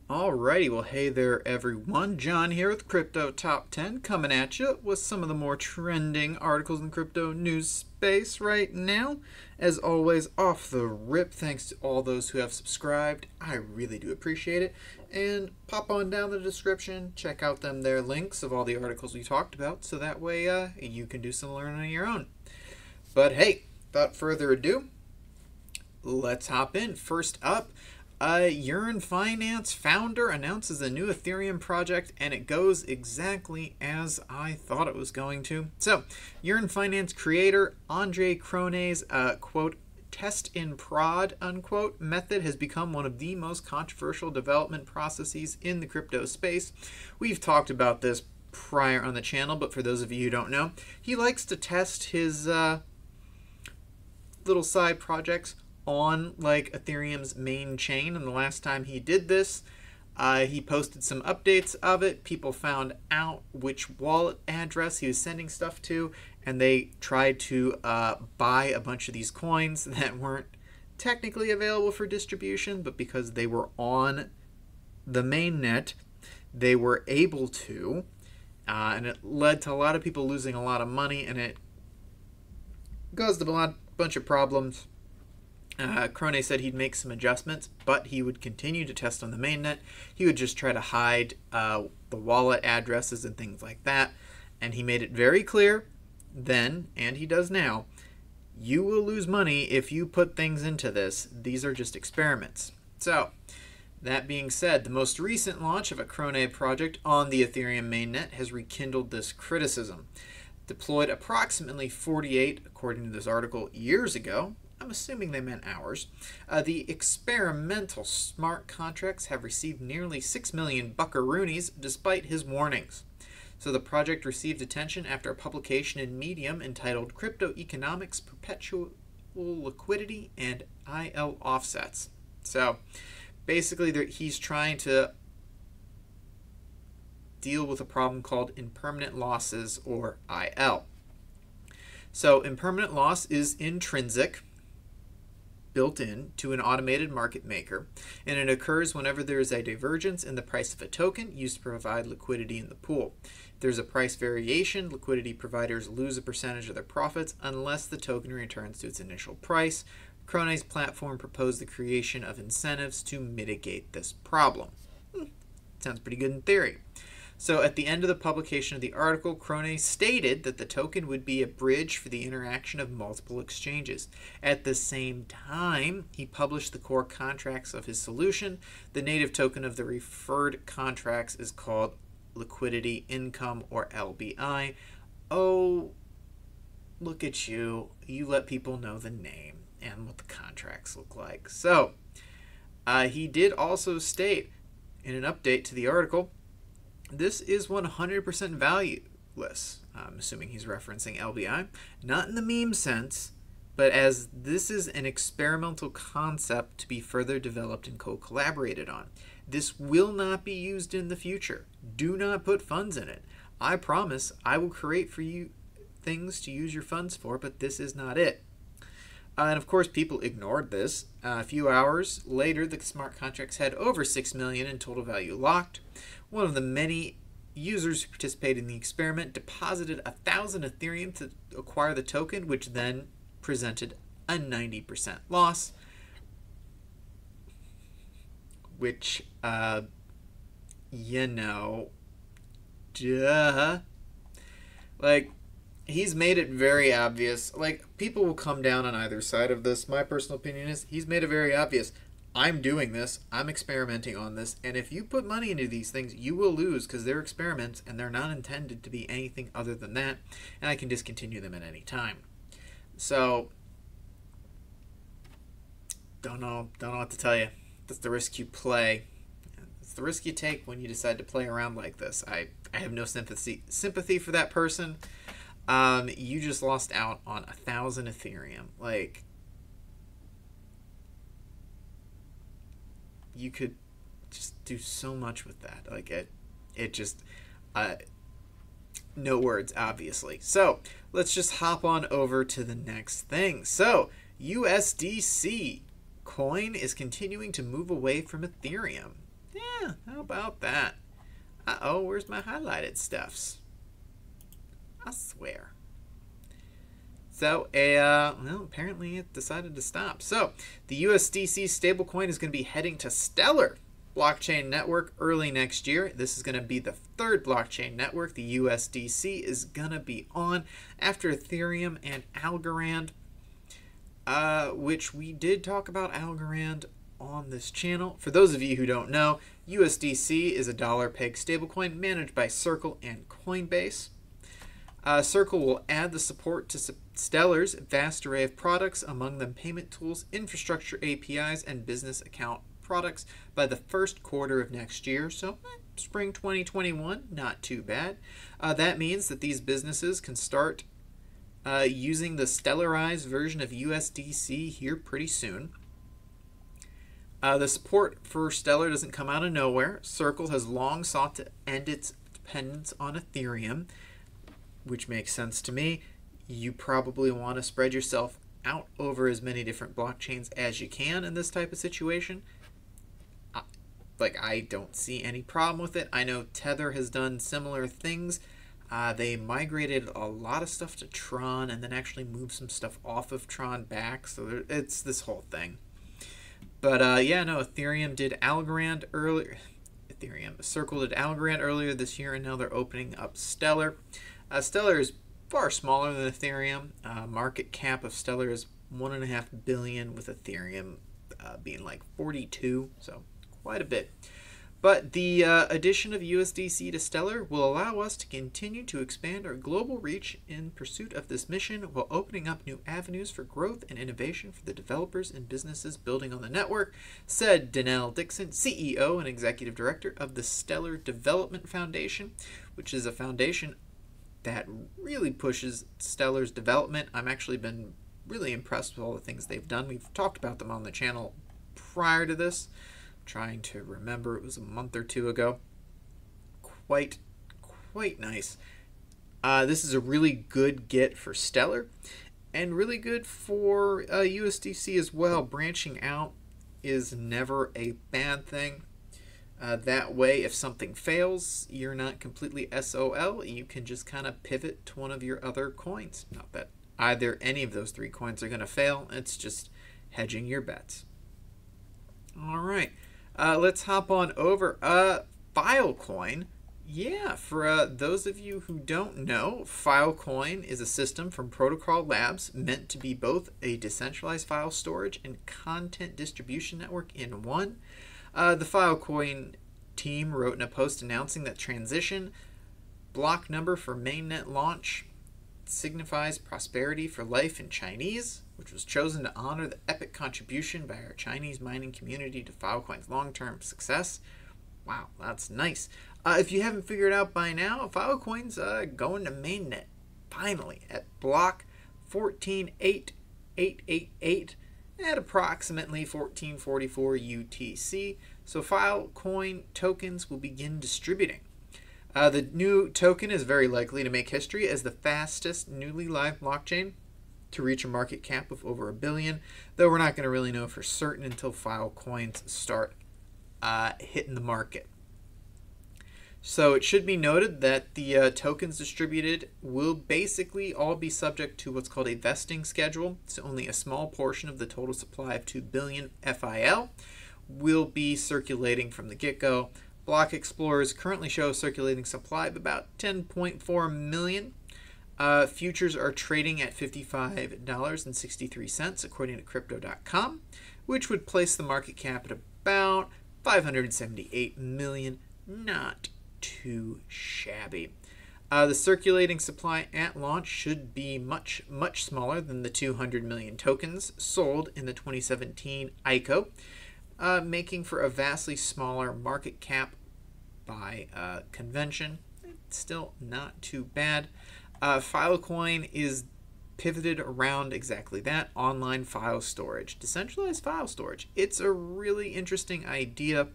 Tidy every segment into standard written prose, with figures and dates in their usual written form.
Alrighty, well, hey there, everyone. John here with Crypto Top 10, coming at you with some of the more trending articles in crypto news space right now. As always, off the rip, thanks to all those who have subscribed. I really do appreciate it. And pop on down the description, check out their links of all the articles we talked about, so that way you can do some learning on your own. But hey, without further ado, let's hop in. First up, Yearn.finance founder announces a new Ethereum project, and it goes exactly as I thought it was going to. So, Yearn.finance creator Andre Cronje's quote, test in prod, unquote, method has become one of the most controversial development processes in the crypto space. We've talked about this prior on the channel, but for those of you who don't know, he likes to test his little side projects on like Ethereum's main chain, and the last time he did this, he posted some updates of it. People found out which wallet address he was sending stuff to, and they tried to buy a bunch of these coins that weren't technically available for distribution, but because they were on the mainnet, they were able to, and it led to a lot of people losing a lot of money, and it caused a bunch of problems. Cronje said he'd make some adjustments, but he would continue to test on the mainnet. He would just try to hide the wallet addresses and things like that. And he made it very clear then, and he does now, you will lose money if you put things into this. These are just experiments. So, that being said, the most recent launch of a Cronje project on the Ethereum mainnet has rekindled this criticism. Deployed approximately 48, according to this article, years ago, I'm assuming they meant hours, the experimental smart contracts have received nearly 6 million buckaroonies despite his warnings. So the project received attention after a publication in Medium entitled Crypto Economics, Perpetual Liquidity, and IL Offsets. So basically he's trying to deal with a problem called impermanent losses, or IL. So impermanent loss is intrinsic, built in to an automated market maker, and it occurs whenever there is a divergence in the price of a token used to provide liquidity in the pool. If there's a price variation, liquidity providers lose a percentage of their profits unless the token returns to its initial price. Cronje's platform proposed the creation of incentives to mitigate this problem. Sounds pretty good in theory. So at the end of the publication of the article, Cronje stated that the token would be a bridge for the interaction of multiple exchanges. At the same time, he published the core contracts of his solution. The native token of the referred contracts is called Liquidity Income, or LBI. Oh, look at you. You let people know the name and what the contracts look like. So he did also state in an update to the article, this is 100% valueless. I'm assuming he's referencing LBI. Not in the meme sense, but as this is an experimental concept to be further developed and co-collaborated on. This will not be used in the future. Do not put funds in it. I promise I will create for you things to use your funds for, but this is not it. And of course, people ignored this. A few hours later, the smart contracts had over 6 million in total value locked. One of the many users who participated in the experiment deposited 1,000 Ethereum to acquire the token, which then presented a 90% loss. Which, you know, duh. Like, he's made it very obvious. Like, people will come down on either side of this. My personal opinion is he's made it very obvious. I'm doing this. I'm experimenting on this. And if you put money into these things, you will lose because they're experiments and they're not intended to be anything other than that. And I can discontinue them at any time. So, don't know what to tell you. That's the risk you play. It's the risk you take when you decide to play around like this. I have no sympathy for that person. You just lost out on 1,000 Ethereum. Like, you could just do so much with that. Like, it just, no words, obviously. So let's just hop on over to the next thing. So USDC coin is continuing to move away from Ethereum. Yeah, how about that? Uh-oh, where's my highlighted stuffs? I swear. So, well, apparently it decided to stop. So, the USDC stablecoin is going to be heading to Stellar blockchain network early next year. This is going to be the third blockchain network the USDC is going to be on after Ethereum and Algorand, which we did talk about Algorand on this channel. For those of you who don't know, USDC is a dollar peg stablecoin managed by Circle and Coinbase. Circle will add the support to Stellar's vast array of products, among them payment tools, infrastructure APIs, and business account products by the first quarter of next year. So spring 2021, not too bad. That means that these businesses can start using the Stellarized version of USDC here pretty soon. The support for Stellar doesn't come out of nowhere. Circle has long sought to end its dependence on Ethereum, which makes sense to me. You probably want to spread yourself out over as many different blockchains as you can in this type of situation. I don't see any problem with it. I know Tether has done similar things. They migrated a lot of stuff to Tron and then actually moved some stuff off of Tron back. So it's this whole thing. But yeah, no, Ethereum did Algorand earlier. Circle did Algorand earlier this year, and now they're opening up Stellar. Stellar is far smaller than Ethereum. Market cap of Stellar is $1.5 billion, with Ethereum being like 42, so quite a bit. But the addition of USDC to Stellar will allow us to continue to expand our global reach in pursuit of this mission, while opening up new avenues for growth and innovation for the developers and businesses building on the network, said Danelle Dixon, CEO and Executive Director of the Stellar Development Foundation, which is a foundation that really pushes Stellar's development. I've actually been really impressed with all the things they've done. We've talked about them on the channel prior to this. I'm trying to remember, it was a month or two ago. Quite nice. This is a really good get for Stellar, and really good for USDC as well. Branching out is never a bad thing. That way, if something fails, you're not completely SOL. You can just kind of pivot to one of your other coins. Not that either any of those three coins are going to fail. It's just hedging your bets. All right, let's hop on over. Filecoin. Yeah, for those of you who don't know, Filecoin is a system from Protocol Labs meant to be both a decentralized file storage and content distribution network in one. The Filecoin team wrote in a post announcing that transition block number for mainnet launch signifies prosperity for life in Chinese, which was chosen to honor the epic contribution by our Chinese mining community to Filecoin's long-term success. Wow, that's nice. If you haven't figured out by now, Filecoin's going to mainnet finally at block 14.8888. at approximately 1444 UTC, so Filecoin tokens will begin distributing. The new token is very likely to make history as the fastest newly live blockchain to reach a market cap of over $1 billion, though we're not going to really know for certain until Filecoins start hitting the market. So it should be noted that the tokens distributed will basically all be subject to what's called a vesting schedule. So only a small portion of the total supply of 2 billion FIL will be circulating from the get-go. Block Explorers currently show a circulating supply of about 10.4 million. Futures are trading at $55.63 according to Crypto.com, which would place the market cap at about 578 million. Not too shabby. The circulating supply at launch should be much smaller than the 200 million tokens sold in the 2017 ICO, making for a vastly smaller market cap by convention. Still not too bad. Filecoin is pivoted around exactly that, online file storage, decentralized file storage. It's a really interesting idea.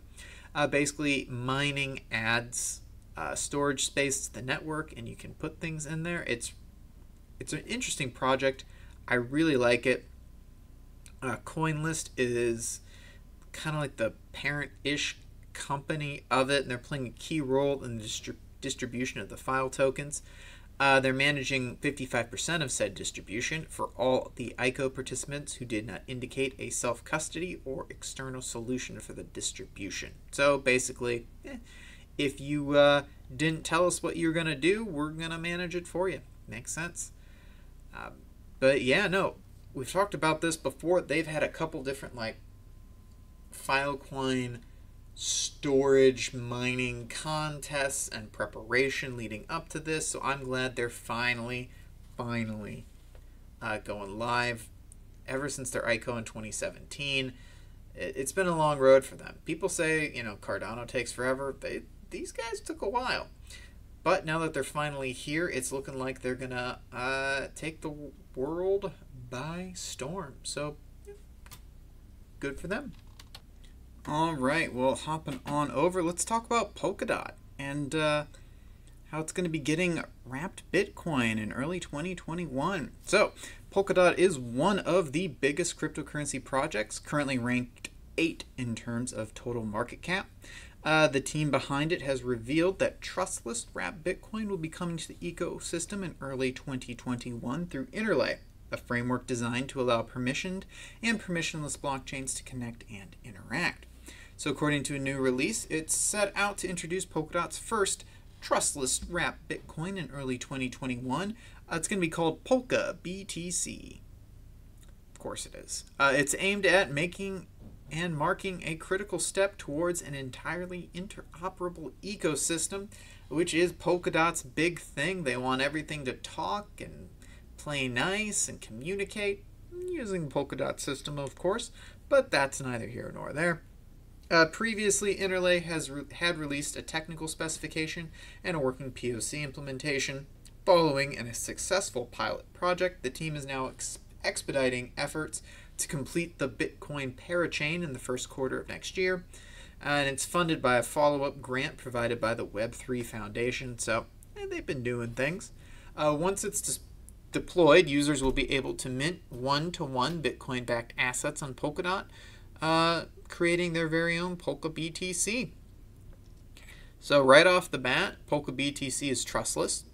Basically, mining adds storage space to the network, and you can put things in there. It's an interesting project. I really like it. CoinList is kind of like the parent-ish company of it, and they're playing a key role in the distribution of the file tokens. They're managing 55% of said distribution for all the ICO participants who did not indicate a self-custody or external solution for the distribution. So basically, if you didn't tell us what you're going to do, we're going to manage it for you. Makes sense? But yeah, no, we've talked about this before. They've had a couple different like Filecoin storage mining contests and preparation leading up to this, so I'm glad they're finally going live. Ever since their ICO in 2017, it's been a long road for them. People say, you know, Cardano takes forever. These guys took a while, but now that they're finally here, it's looking like they're gonna take the world by storm. So good for them. All right, well, hopping on over, let's talk about Polkadot and how it's going to be getting wrapped Bitcoin in early 2021. So, Polkadot is one of the biggest cryptocurrency projects, currently ranked 8 in terms of total market cap. The team behind it has revealed that Trustless Wrapped Bitcoin will be coming to the ecosystem in early 2021 through Interlay, a framework designed to allow permissioned and permissionless blockchains to connect and interact. So according to a new release, it's set out to introduce Polkadot's first trustless wrapped Bitcoin in early 2021. It's going to be called Polka BTC. Of course it is. It's aimed at making and marking a critical step towards an entirely interoperable ecosystem, which is Polkadot's big thing. They want everything to talk and play nice and communicate, using the Polkadot system, of course, but that's neither here nor there. Previously, Interlay had released a technical specification and a working POC implementation. Following a successful pilot project, the team is now expediting efforts to complete the Bitcoin parachain in the first quarter of next year. And it's funded by a follow-up grant provided by the Web3 Foundation. So they've been doing things. Once it's deployed, users will be able to mint one-to-one Bitcoin-backed assets on Polkadot, creating their very own Polka BTC. So right off the bat, Polka BTC is trustless,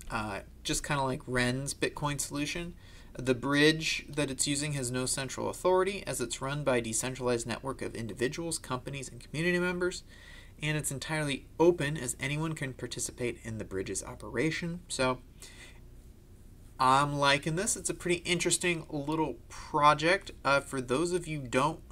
just kind of like Ren's Bitcoin solution. The bridge that it's using has no central authority, as it's run by a decentralized network of individuals, companies, and community members. And it's entirely open, as anyone can participate in the bridge's operation. So I'm liking this. It's a pretty interesting little project. For those of you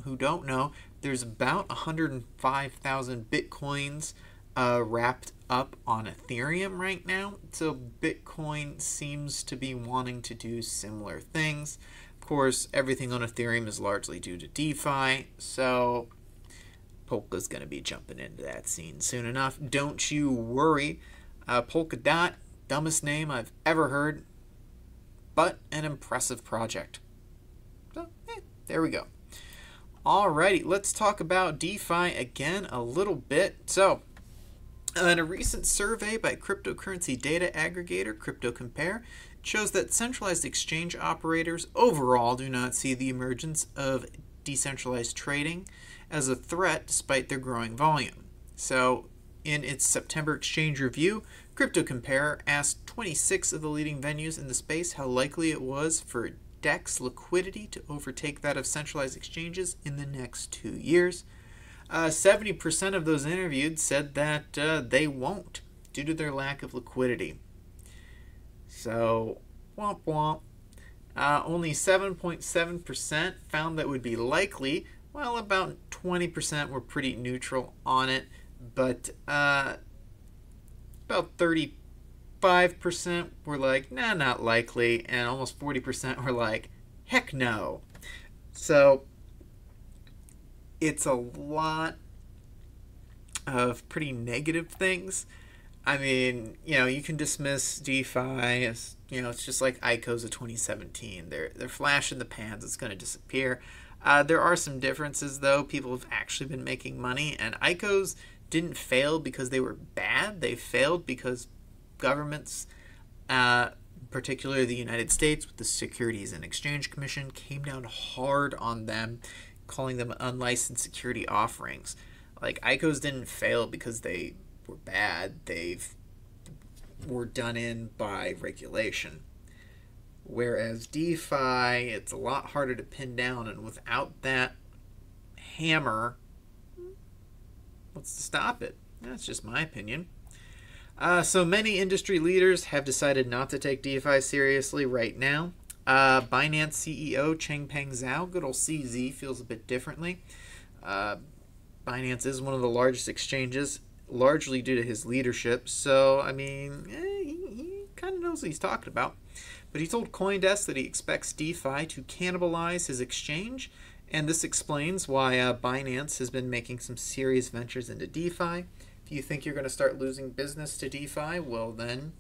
who don't know, there's about 105,000 Bitcoins wrapped up on Ethereum right now. So Bitcoin seems to be wanting to do similar things. Of course, everything on Ethereum is largely due to DeFi, so Polka's going to be jumping into that scene soon enough. Don't you worry. Polkadot, dumbest name I've ever heard, but an impressive project. So, there we go. Alrighty, let's talk about DeFi again a little bit. So, in a recent survey by cryptocurrency data aggregator CryptoCompare, it shows that centralized exchange operators overall do not see the emergence of decentralized trading as a threat despite their growing volume. So, in its September exchange review, CryptoCompare asked 26 of the leading venues in the space how likely it was for DEX liquidity to overtake that of centralized exchanges in the next 2 years. 70% of those interviewed said that they won't, due to their lack of liquidity. So, womp womp. Only 7.7% found that would be likely, while about 20% were pretty neutral on it, but about 35% were like, nah, not likely, and almost 40% were like, heck no. So it's a lot of pretty negative things. I mean, you know, you can dismiss DeFi as, you know, it's just like ICOs of 2017. They're flash in the pans. It's going to disappear. There are some differences, though. People have actually been making money, and ICOs didn't fail because they were bad. They failed because governments, particularly the United States with the Securities and Exchange Commission, came down hard on them, calling them unlicensed security offerings. Like, ICOs didn't fail because they were bad. Were done in by regulation. Whereas DeFi, it's a lot harder to pin down, and without that hammer, what's to stop it? That's just my opinion. So many industry leaders have decided not to take DeFi seriously right now. Binance CEO Changpeng Zhao, good old CZ, feels a bit differently. Binance is one of the largest exchanges, largely due to his leadership. So, I mean, he kind of knows what he's talking about. But he told CoinDesk that he expects DeFi to cannibalize his exchange, and this explains why Binance has been making some serious ventures into DeFi. If you think you're going to start losing business to DeFi, well then,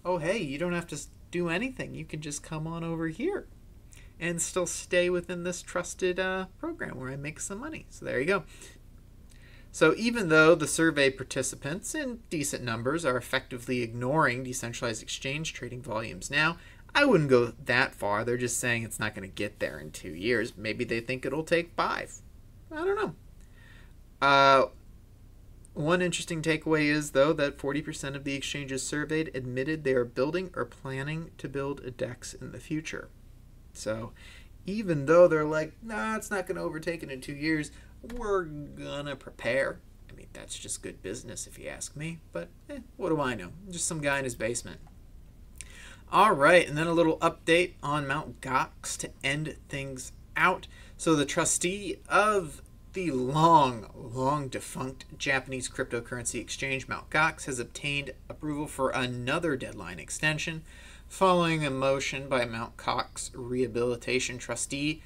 oh hey, you don't have to do anything. You can just come on over here and still stay within this trusted program where I make some money. So there you go. So even though the survey participants in decent numbers are effectively ignoring decentralized exchange trading volumes now, I wouldn't go that far. They're just saying it's not going to get there in 2 years. Maybe they think it'll take 5. I don't know. One interesting takeaway is, though, that 40% of the exchanges surveyed admitted they are building or planning to build a DEX in the future. So even though they're like, nah, it's not going to overtake it in 2 years, we're going to prepare. I mean, that's just good business if you ask me. But what do I know? Just some guy in his basement. All right, and then a little update on Mt. Gox to end things out. So the trustee of the long defunct Japanese cryptocurrency exchange, Mt. Gox, has obtained approval for another deadline extension following a motion by Mt. Gox rehabilitation trustee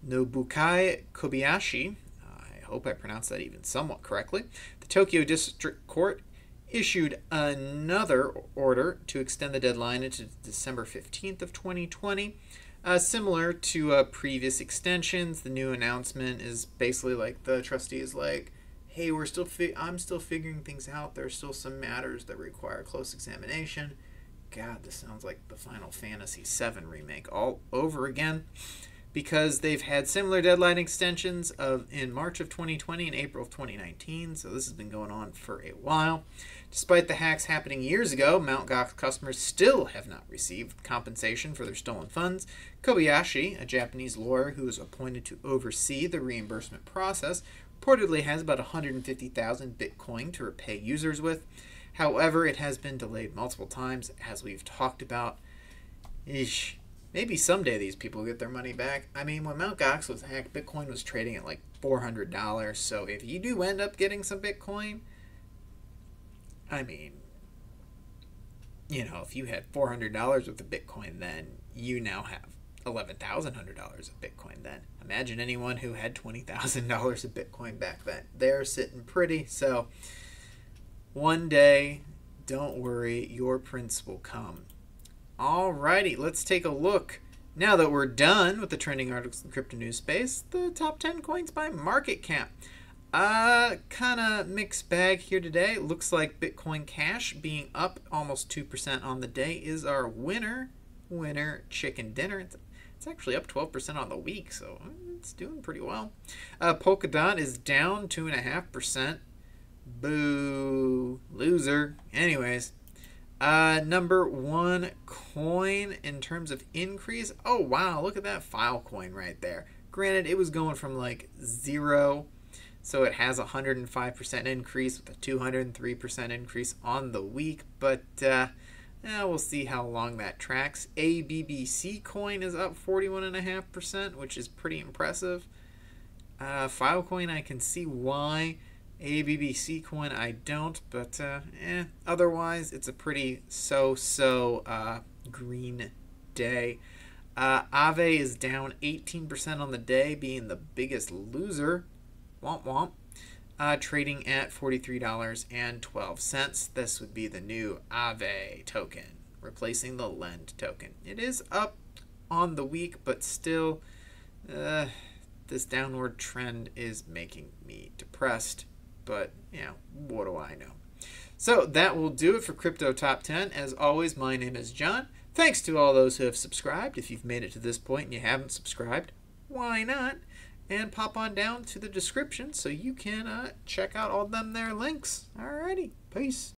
Nobukai Kobayashi. I hope I pronounced that even somewhat correctly. The Tokyo District Court issued another order to extend the deadline into December 15th of 2020. Similar to previous extensions, the new announcement is basically like the trustee is like, hey, I'm still figuring things out. There's still some matters that require close examination. God, this sounds like the Final Fantasy VII remake all over again, because they've had similar deadline extensions in March of 2020 and April of 2019, so this has been going on for a while. Despite the hacks happening years ago, Mt. Gox customers still have not received compensation for their stolen funds. Kobayashi, a Japanese lawyer who is appointed to oversee the reimbursement process, reportedly has about 150,000 Bitcoin to repay users with. However, it has been delayed multiple times, as we've talked about. Maybe someday these people get their money back. I mean, when Mt. Gox was hacked, Bitcoin was trading at like $400. So if you do end up getting some Bitcoin, I mean, you know, if you had $400 worth of Bitcoin then, you now have $11,100 of Bitcoin then. Imagine anyone who had $20,000 of Bitcoin back then. They're sitting pretty. So one day, don't worry, your prince will come. Alrighty, let's take a look. Now that we're done with the trending articles in the crypto news space, the top 10 coins by market cap. Kind of mixed bag here today. Looks like Bitcoin Cash being up almost 2% on the day is our winner chicken dinner. It's actually up 12% on the week, so it's doing pretty well. Polkadot is down 2.5%. Boo, loser. Anyways, number one coin in terms of increase. Oh wow, look at that Filecoin right there. Granted, it was going from like 0, so it has a 105% increase with a 203% increase on the week, but we'll see how long that tracks. ABBC coin is up 41.5%, which is pretty impressive. Filecoin, I can see why. ABBC coin, I don't, but otherwise, it's a pretty so-so green day. Aave is down 18% on the day, being the biggest loser. Womp womp. Trading at $43.12. This would be the new Aave token, replacing the Lend token. It is up on the week, but still, this downward trend is making me depressed. But, what do I know? So that will do it for Crypto Top 10. As always, my name is John. Thanks to all those who have subscribed. If you've made it to this point and you haven't subscribed, why not? and pop on down to the description so you can check out all them there links. Alrighty, peace.